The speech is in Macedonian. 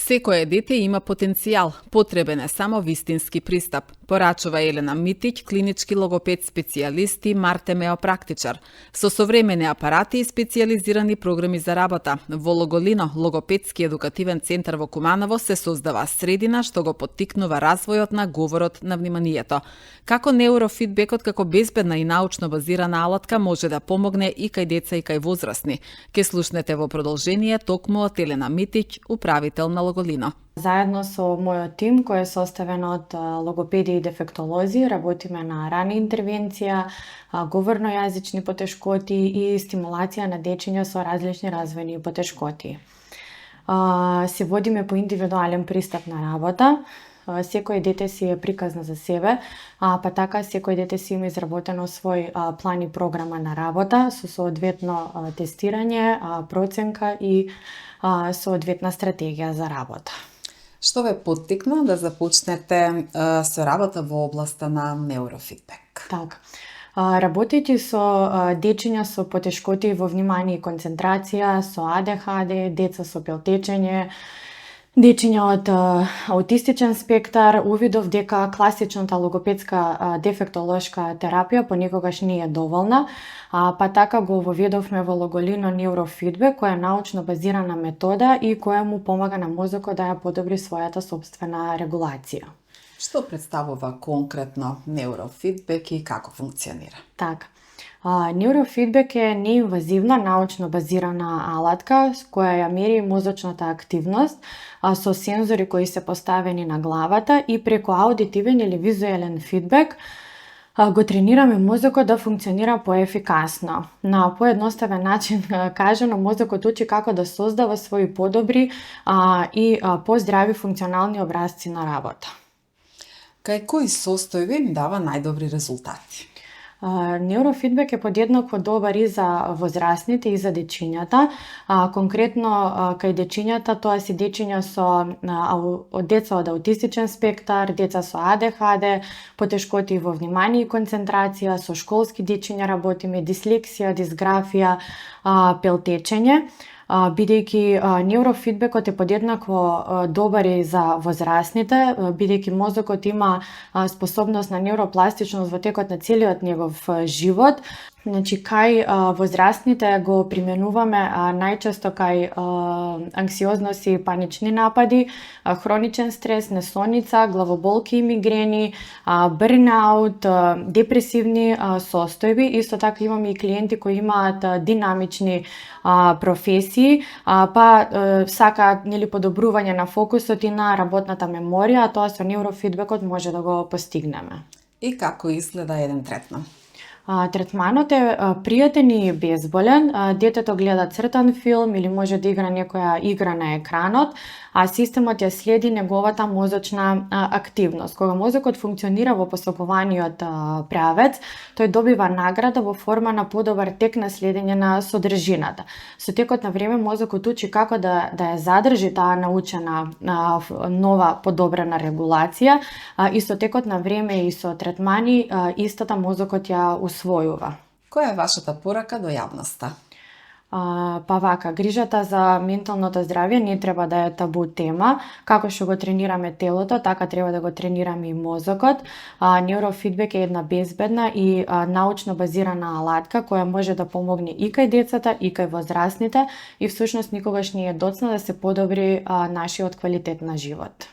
Секое дете има потенцијал, потребен е само вистински пристап, порачува Елена Митиќ, клинички логопед специјалист и мартемео практичар. Со современи апарати и специјализирани програми за работа, во Логолино, логопедски едукативен центар во Куманово, се создава средина што го поттикнува развојот на говорот на вниманието. Како неурофидбекот како безбедна и научно базирана алатка може да помогне и кај деца и кај возрастни? Ке слушнете во продолжение токму од Елена Митиќ, управител на Логолино. Заедно со мојот тим, кој е составен од логопеди и дефектолози, работиме на рана интервенција, говорно-јазични потешкоти и стимулација на дечиња со различни развојни потешкоти. Се водиме по индивидуален пристап на работа. Секој дете си е приказно за себе, па така секој дете си има изработено свој план и програма на работа со соодветно тестирање, проценка и соодветна стратегија за работа. Што ве поттикна да започнете со работа во областа на неурофидбек? Така. Работејќи со дечиња со потешкоти во внимание и концентрација, со АДХД, деца со пелтечење, дечиња од аутистичен спектар, увидов дека класичната логопедска дефектолошка терапија понекогаш не е доволна, па така го воведовме во Логолино неурофидбек, која е научно базирана метода и која му помага на мозокот да ја подобри својата сопствена регулација. Што представува конкретно неурофидбек и како функционира? Така. Неурофидбек е неинвазивна, научно базирана алатка која ја мери мозочната активност со сензори кои се поставени на главата и преку аудитивен или визуелен фидбек го тренираме мозокот да функционира поефикасно. На поедноставен начин кажано, мозокот учи како да создава своји подобри и поздрави функционални образци на работа. Кај кои состојби им дава најдобри резултати? Неурофидбек е подеднакво добар и за возрастните и за дечињата. Конкретно кај дечињата тоа се дечиња од деца од аутистичен спектар, деца со АДХД, потешкоти во внимание и концентрација, со школски дечиња работиме, дислексија, дисграфија, пелтечење. Бидејќи неурофидбекот е подеднакво добар и за возрастните, бидејќи мозокот има способност на неуропластичност во текот на целиот негов живот. Значи, кај возрастните го применуваме најчесто кај анксиозност и панични напади, хроничен стрес, несоница, главоболки и мигрени, бърнаут, депресивни состојби. Исто така имаме и клиенти кои имаат динамични професии, па сакаат подобрување на фокусот и на работната меморија, тоа со неурофидбекот може да го постигнеме. И како изгледа еден третман? Третманот е пријатен и безболен. Детето гледа цртан филм или може да игра некоја игра на екранот, а системот ја следи неговата мозочна активност. Кога мозокот функционира во постапуваниот правец, тој добива награда во форма на подобар тек на следење на содржината. Со текот на време мозокот учи како да ја задржи таа научена нова подобрена регулација и со текот на време и со третмани истата мозокот ја усвојува. Која е вашата порака до јавноста? Па вака, грижата за менталното здравје не треба да е табу тема. Како што го тренираме телото, така треба да го тренираме и мозокот. Неурофидбек е една безбедна и научно базирана алатка која може да помогне и кај децата и кај возрастните и всушност никогаш не е доцна да се подобри нашиот квалитет на живот.